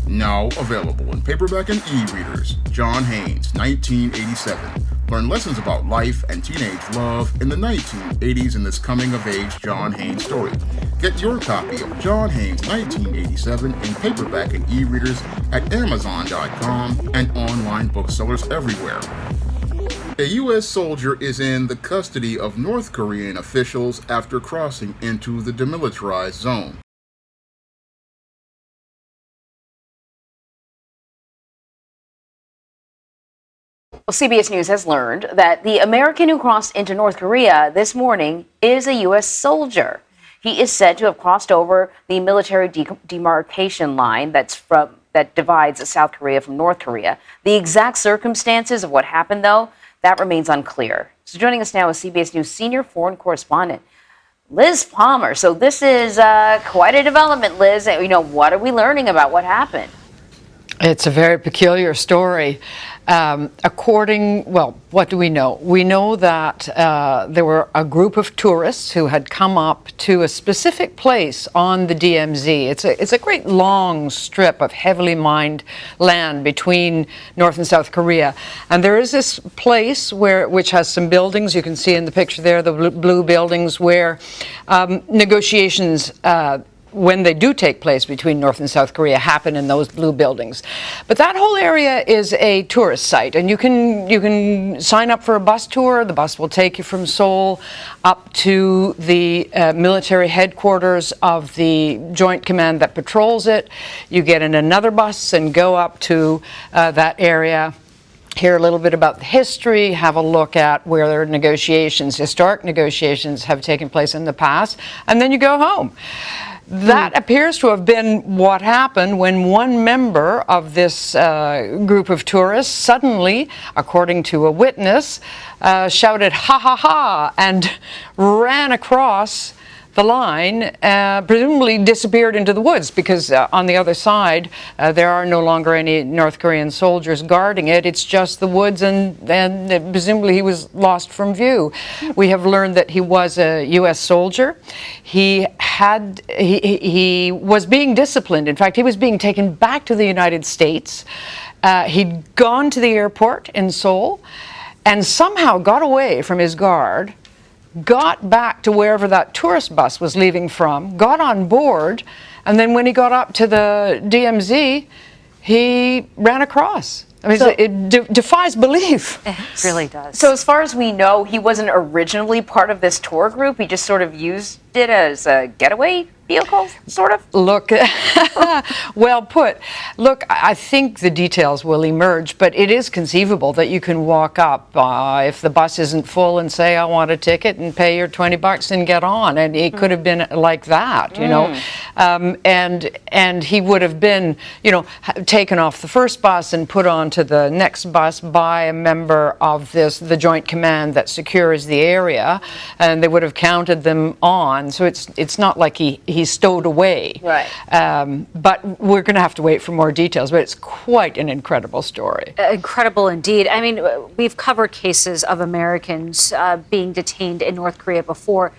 Now available in paperback and e-readers. John Haynes, 1987. Learn lessons about life and teenage love in the 1980s in this coming-of-age John Haynes story. Get your copy of John Haynes, 1987 in paperback and e-readers at Amazon.com and online booksellers everywhere. A U.S. soldier is in the custody of North Korean officials after crossing into the demilitarized zone. Well, CBS News has learned that the American who crossed into North Korea this morning is a U.S. soldier. He is said to have crossed over the military demarcation line that divides South Korea from North Korea. The exact circumstances of what happened, though, that remains unclear. So joining us now is CBS News senior foreign correspondent Liz Palmer. So this is quite a development, Liz. What are we learning about what happened? It's a very peculiar story. What do we know? We know that there were a group of tourists who had come up to a specific place on the DMZ. It's a great long strip of heavily mined land between North and South Korea. And there is this place which has some buildings. You can see in the picture there, the blue buildings where negotiations when they do take place between North and South Korea, happen in those blue buildings. But that whole area is a tourist site, and you can sign up for a bus tour. The bus will take you from Seoul up to the military headquarters of the Joint Command that patrols it. You get in another bus and go up to that area, hear a little bit about the history, have a look at where their historic negotiations have taken place in the past, and then you go home. That appears to have been what happened when one member of this group of tourists suddenly, according to a witness, shouted "ha ha ha" and ran across the line, presumably disappeared into the woods, because on the other side there are no longer any North Korean soldiers guarding it. It's just the woods, and presumably he was lost from view. We have learned that he was a U.S. soldier. He was being disciplined. In fact, he was being taken back to the United States. He'd gone to the airport in Seoul and somehow got away from his guard, got back to wherever that tourist bus was leaving from, got on board, and then when he got up to the DMZ, he ran across. I mean, it defies belief. It really does. So as far as we know, he wasn't originally part of this tour group. He just sort of used it as a getaway vehicle, sort of? Look, well put. Look, I think the details will emerge, but it is conceivable that you can walk up if the bus isn't full and say, I want a ticket, and pay your $20 and get on. And it could have been like that, you know. And he would have been, taken off the first bus and put onto the next bus by a member of the Joint Command that secures the area, and they would have counted them on. So it's not like he's stowed away. Right. But we're going to have to wait for more details. But it's quite an incredible story. Incredible indeed. I mean, we've covered cases of Americans being detained in North Korea before.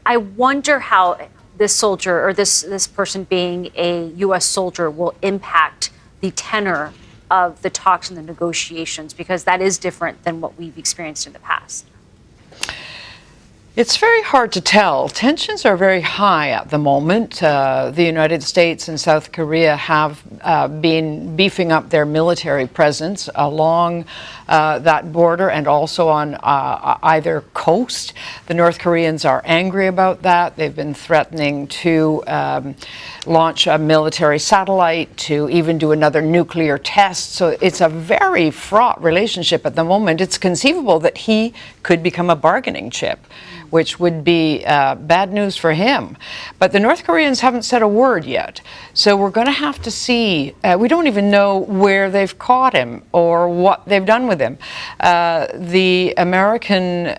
I wonder how this soldier, or this person being a U.S. soldier, will impact the tenor of the talks and the negotiations, because that is different than what we've experienced in the past. It's very hard to tell. Tensions are very high at the moment. The United States and South Korea have been beefing up their military presence along that border and also on either coast. The North Koreans are angry about that. They've been threatening to launch a military satellite, to even do another nuclear test. So it's a very fraught relationship at the moment. It's conceivable that he could become a bargaining chip, which would be bad news for him. But the North Koreans haven't said a word yet. So we're going to have to see. We don't even know where they've caught him or what they've done with him. The American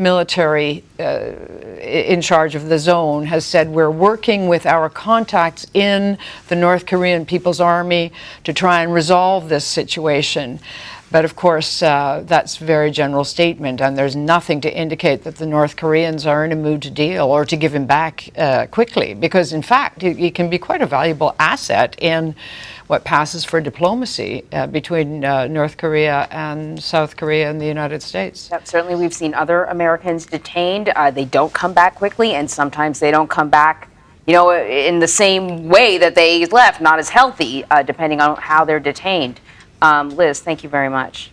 military in charge of the zone has said, we're working with our contacts in the North Korean People's Army to try and resolve this situation. But of course, that's a very general statement, and there's nothing to indicate that the North Koreans are in a mood to deal or to give him back quickly, because in fact, he can be quite a valuable asset in what passes for diplomacy between North Korea and South Korea and the United States. Yep, certainly we've seen other Americans detained. They don't come back quickly, and sometimes they don't come back, in the same way that they left, not as healthy, depending on how they're detained. Liz, thank you very much.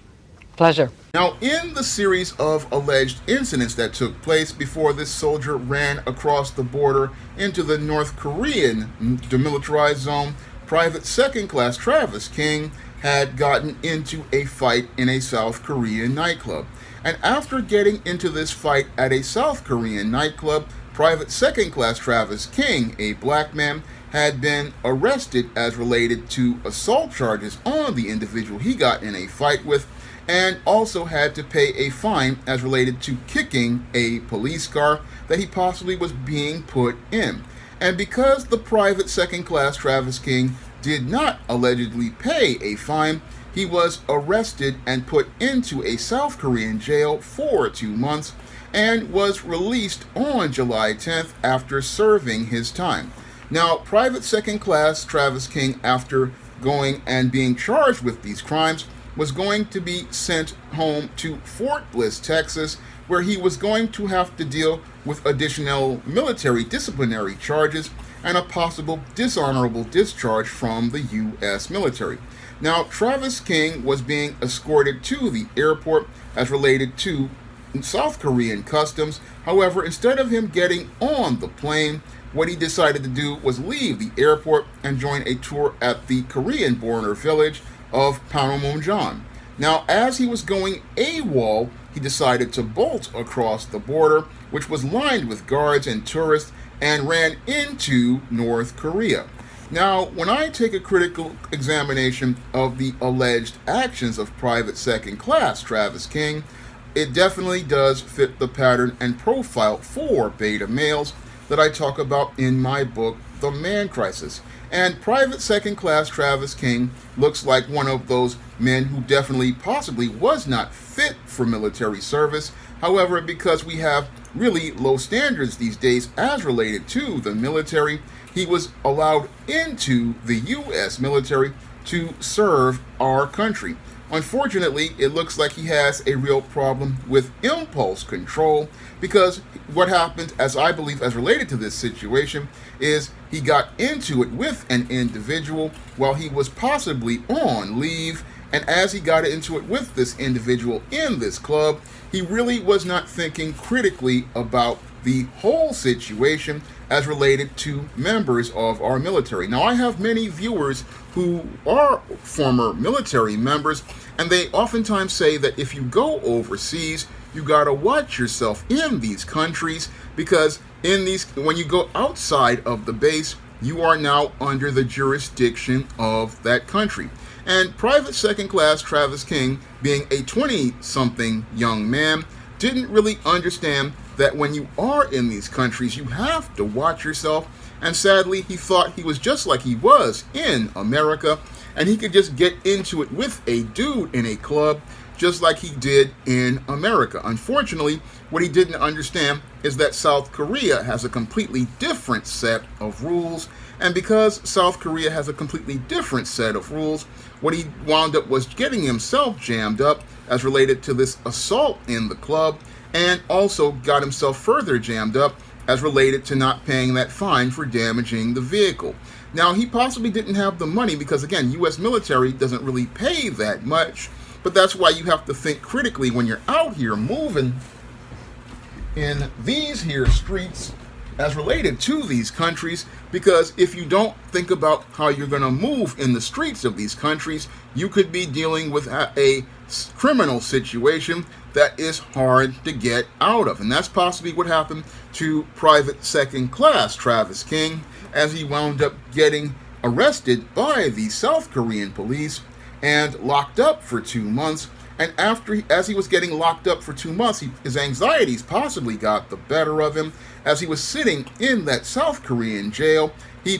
Pleasure. Now, in the series of alleged incidents that took place before this soldier ran across the border into the North Korean demilitarized zone, Private Second Class Travis King had gotten into a fight in a South Korean nightclub. And after getting into this fight at a South Korean nightclub, Private Second Class Travis King, a black man, had been arrested as related to assault charges on the individual he got in a fight with, and also had to pay a fine as related to kicking a police car that he possibly was being put in. And because the Private Second Class Travis King did not allegedly pay a fine, he was arrested and put into a South Korean jail for 2 months and was released on July 10th after serving his time. Now, Private Second Class Travis King, after going and being charged with these crimes, was going to be sent home to Fort Bliss, Texas, where he was going to have to deal with additional military disciplinary charges and a possible dishonorable discharge from the U.S. military. Now, Travis King was being escorted to the airport as related to South Korean customs. However, instead of him getting on the plane, what he decided to do was leave the airport and join a tour at the Korean border village of Panmunjom. Now, as he was going AWOL, he decided to bolt across the border, which was lined with guards and tourists, and ran into North Korea. Now, when I take a critical examination of the alleged actions of Private Second Class Travis King, it definitely does fit the pattern and profile for beta males that I talk about in my book, The Man Crisis. And Private Second Class Travis King looks like one of those men who definitely possibly was not fit for military service. However, because we have really low standards these days as related to the military, he was allowed into the U.S. military to serve our country. Unfortunately, it looks like he has a real problem with impulse control, because what happened, as I believe, as related to this situation, is he got into it with an individual while he was possibly on leave, and as he got into it with this individual in this club, he really was not thinking critically about the whole situation as related to members of our military. Now, I have many viewers who are former military members, and they oftentimes say that if you go overseas, you gotta watch yourself in these countries, because when you go outside of the base, you are now under the jurisdiction of that country. And Private Second Class Travis King, being a 20-something young man, didn't really understand that when you are in these countries, you have to watch yourself. And sadly, he thought he was just like he was in America, and he could just get into it with a dude in a club just like he did in America. Unfortunately, what he didn't understand is that South Korea has a completely different set of rules, and because South Korea has a completely different set of rules, what he wound up was getting himself jammed up as related to this assault in the club, and also got himself further jammed up as related to not paying that fine for damaging the vehicle. Now, he possibly didn't have the money because, again, U.S. military doesn't really pay that much, but that's why you have to think critically when you're out here moving in these here streets as related to these countries, because if you don't think about how you're going to move in the streets of these countries, you could be dealing with a criminal situation that is hard to get out of. And that's possibly what happened to Private Second Class Travis King, as he wound up getting arrested by the South Korean police and locked up for 2 months. And as he was getting locked up for 2 months, his anxieties possibly got the better of him, as he was sitting in that South Korean jail, he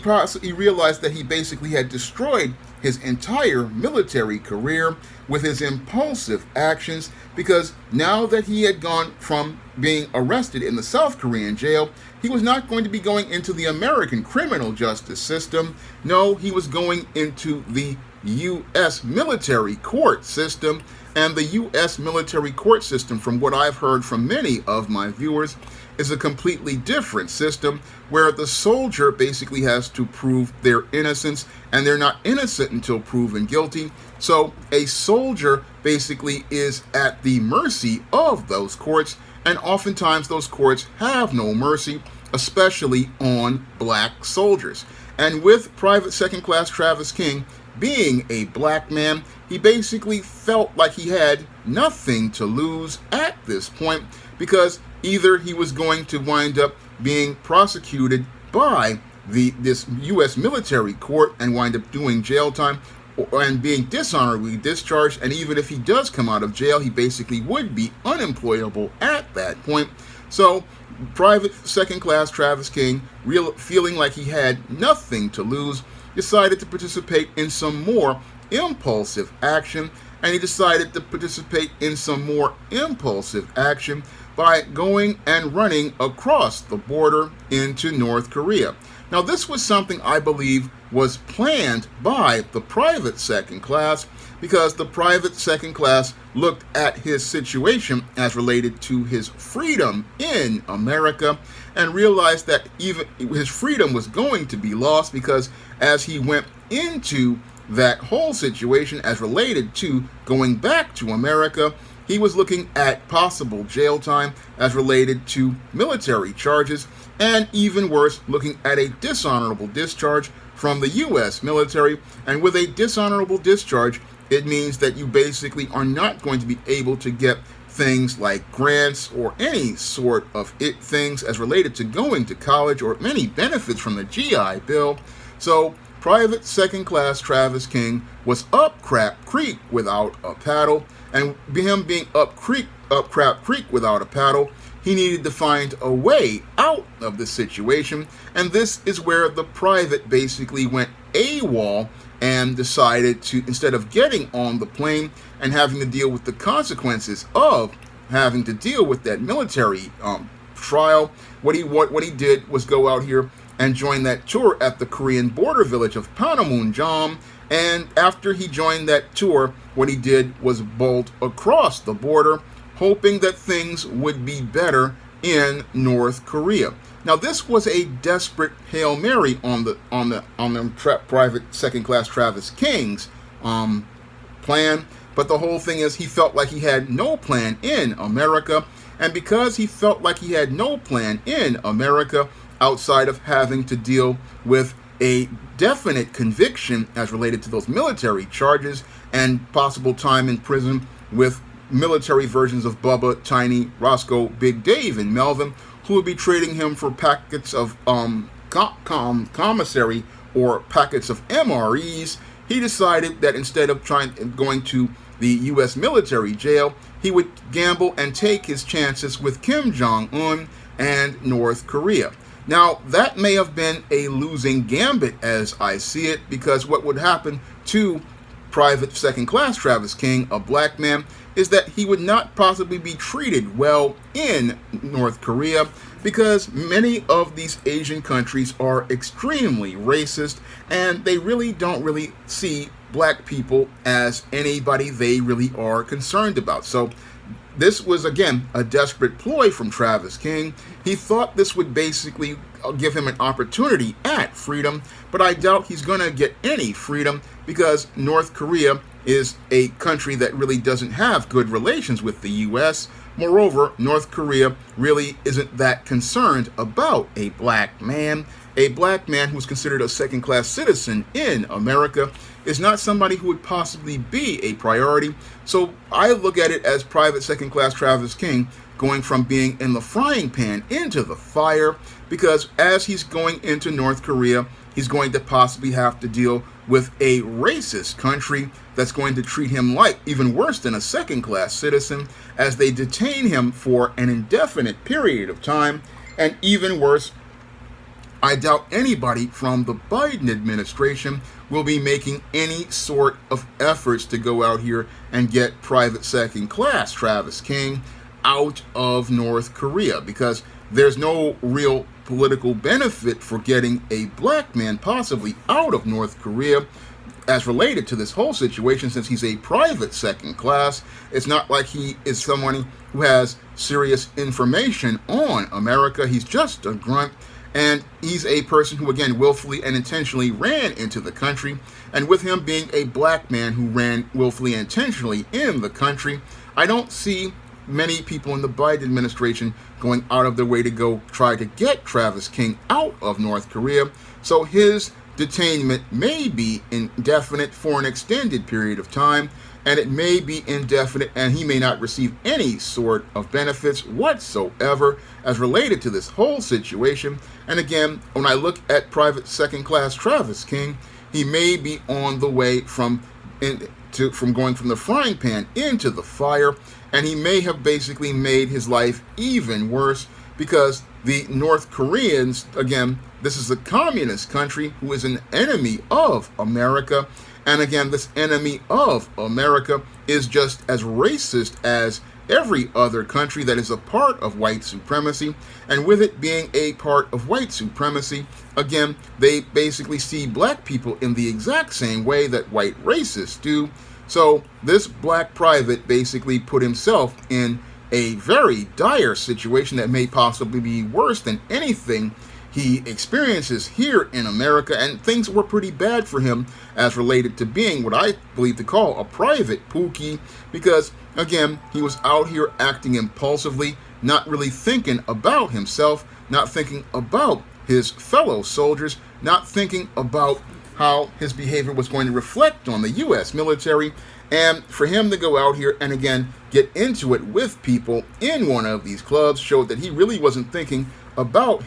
realized that he basically had destroyed his entire military career with his impulsive actions, because now that he had gone from being arrested in the South Korean jail, he was not going to be going into the American criminal justice system. No, he was going into the U.S. military court system. And the U.S. military court system, from what I've heard from many of my viewers, is a completely different system where the soldier basically has to prove their innocence, and they're not innocent until proven guilty. So a soldier basically is at the mercy of those courts, and oftentimes those courts have no mercy, especially on black soldiers. And with Private Second Class Travis King being a black man, he basically felt like he had nothing to lose at this point, because either he was going to wind up being prosecuted by this U.S. military court and wind up doing jail time, and being dishonorably discharged, and even if he does come out of jail, he basically would be unemployable at that point. So Private Second Class Travis King, feeling like he had nothing to lose, decided to participate in some more impulsive action, and he decided to participate in some more impulsive action by going and running across the border into North Korea. Now, this was something I believe was planned by the Private Second Class, because the Private Second Class looked at his situation as related to his freedom in America and realized that even his freedom was going to be lost, because as he went into that whole situation as related to going back to America, he was looking at possible jail time as related to military charges, and even worse, looking at a dishonorable discharge from the U.S. military. And with a dishonorable discharge, it means that you basically are not going to be able to get things like grants or any sort of things as related to going to college, or many benefits from the GI Bill. So Private Second Class Travis King was up crap creek without a paddle, and him being up crap creek without a paddle, he needed to find a way out of the situation. And this is where the private basically went AWOL and decided to, instead of getting on the plane and having to deal with the consequences of having to deal with that military trial, what he did was go out here and join that tour at the Korean border village of Panmunjom. And after he joined that tour, what he did was bolt across the border, hoping that things would be better in North Korea. Now, this was a desperate Hail Mary on the Private Second Class Travis King's plan, but the whole thing is he felt like he had no plan in America, and because he felt like he had no plan in America outside of having to deal with a definite conviction as related to those military charges and possible time in prison with military versions of Bubba, Tiny, Roscoe, Big Dave, and Melvin, who would be trading him for packets of commissary or packets of MREs, he decided that instead of going to the U.S. military jail, he would gamble and take his chances with Kim Jong-un and North Korea. Now, that may have been a losing gambit as I see it, because what would happen to Private Second Class Travis King, a black man, is that he would not possibly be treated well in North Korea, because many of these Asian countries are extremely racist, and they really don't really see black people as anybody they really are concerned about. So this was, again, a desperate ploy from Travis King. He thought this would basically give him an opportunity at freedom, but I doubt he's going to get any freedom, because North Korea is a country that really doesn't have good relations with the U.S. Moreover, North Korea really isn't that concerned about a black man. A black man who's considered a second-class citizen in America is not somebody who would possibly be a priority. So I look at it as Private Second Class Travis King going from being in the frying pan into the fire, because as he's going into North Korea, he's going to possibly have to deal with a racist country that's going to treat him like even worse than a second-class citizen, as they detain him for an indefinite period of time. And even worse, I doubt anybody from the Biden administration will be making any sort of efforts to go out here and get private second class Travis King out of North Korea, because there's no real political benefit for getting a black man possibly out of North Korea as related to this whole situation, since he's a private second class. It's not like he is someone who has serious information on America. He's just a grunt. And he's a person who, again, willfully and intentionally ran into the country. And with him being a black man who ran willfully and intentionally in the country, I don't see many people in the Biden administration going out of their way to go try to get Travis King out of North Korea. So his detainment may be indefinite for an extended period of time, and it may be indefinite, and he may not receive any sort of benefits whatsoever as related to this whole situation. And again, when I look at private second class Travis King, he may be on the way from going from the frying pan into the fire, and he may have basically made his life even worse, because the North Koreans, again, this is a communist country who is an enemy of America. And again, this enemy of America is just as racist as every other country that is a part of white supremacy. And with it being a part of white supremacy, again, they basically see black people in the exact same way that white racists do. So this black private basically put himself in a very dire situation that may possibly be worse than anything he experiences here in America. And things were pretty bad for him as related to being what I believe to call a private Pookie, because again, he was out here acting impulsively, not really thinking about himself, not thinking about his fellow soldiers, not thinking about how his behavior was going to reflect on the U.S. military. And for him to go out here and again get into it with people in one of these clubs showed that he really wasn't thinking about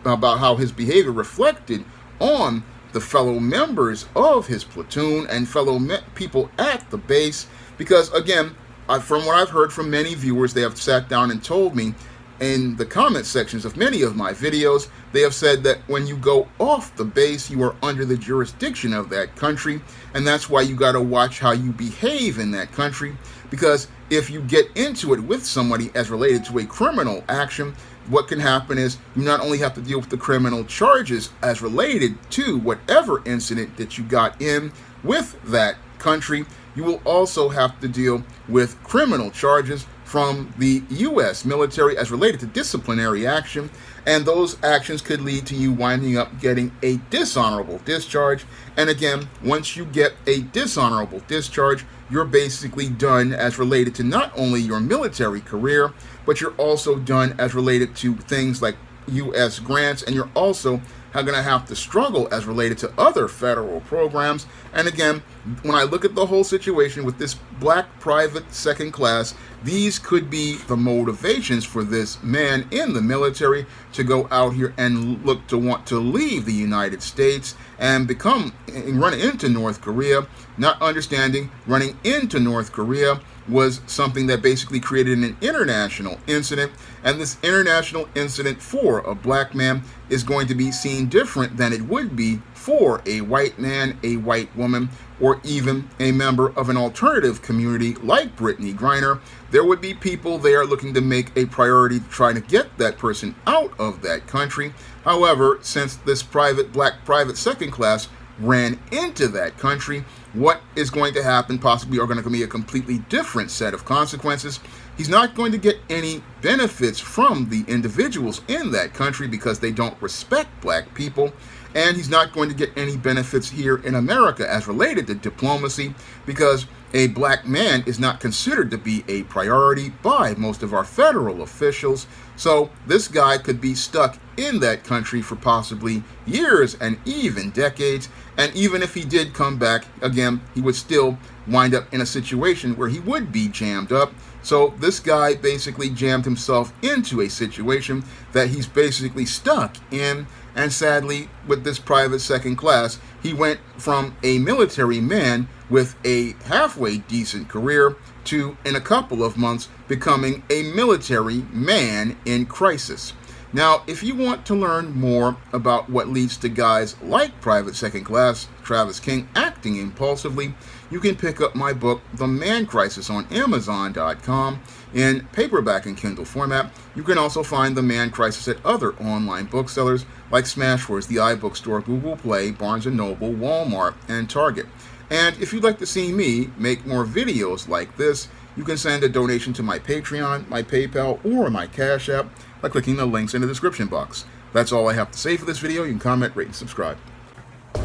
about how his behavior reflected on the fellow members of his platoon and fellow people at the base. Because again, from what I've heard from many viewers, they have sat down and told me in the comment sections of many of my videos, they have said that when you go off the base, you are under the jurisdiction of that country, and that's why you got to watch how you behave in that country, because if you get into it with somebody as related to a criminal action, what can happen is you not only have to deal with the criminal charges as related to whatever incident that you got in with that country, you will also have to deal with criminal charges from the U.S. military as related to disciplinary action, and those actions could lead to you winding up getting a dishonorable discharge. And again, once you get a dishonorable discharge, you're basically done as related to not only your military career, but you're also done as related to things like U.S. grants, and you're also going to have to struggle as related to other federal programs. And again, when I look at the whole situation with this black private second class, these could be the motivations for this man in the military to go out here and look to want to leave the United States and run into North Korea, not understanding running into North Korea was something that basically created an international incident, and this international incident for a black man is going to be seen different than it would be for a white man, a white woman, or even a member of an alternative community like Brittany Griner. There would be people there looking to make a priority to try to get that person out of that country. However, since this black private second class ran into that country, what is going to happen possibly are going to be a completely different set of consequences. He's not going to get any benefits from the individuals in that country because they don't respect black people, and he's not going to get any benefits here in America as related to diplomacy, because a black man is not considered to be a priority by most of our federal officials. So this guy could be stuck in that country for possibly years and even decades. And even if he did come back, again, he would still wind up in a situation where he would be jammed up. So this guy basically jammed himself into a situation that he's basically stuck in. And sadly, with this private second class, he went from a military man with a halfway decent career to, in a couple of months, becoming a military man in crisis. Now, if you want to learn more about what leads to guys like Private Second Class Travis King acting impulsively, you can pick up my book, The Man Crisis, on Amazon.com in paperback and Kindle format. You can also find The Man Crisis at other online booksellers like Smashwords, the iBookstore, Google Play, Barnes & Noble, Walmart, and Target. And if you'd like to see me make more videos like this, you can send a donation to my Patreon, my PayPal, or my Cash App by clicking the links in the description box. That's all I have to say for this video. You can comment, rate, and subscribe.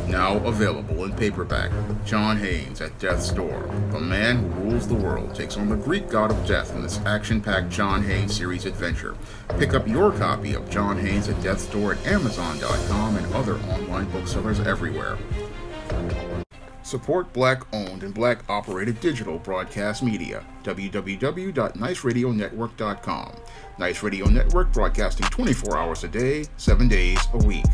Now available in paperback, John Haynes at Death's Door. The man who rules the world takes on the Greek god of death in this action-packed John Haynes series adventure. Pick up your copy of John Haynes at Death's Door at Amazon.com and other online booksellers everywhere. Support Black-owned and Black-operated digital broadcast media. www.niceradionetwork.com. Nice Radio Network, broadcasting 24 hours a day, 7 days a week.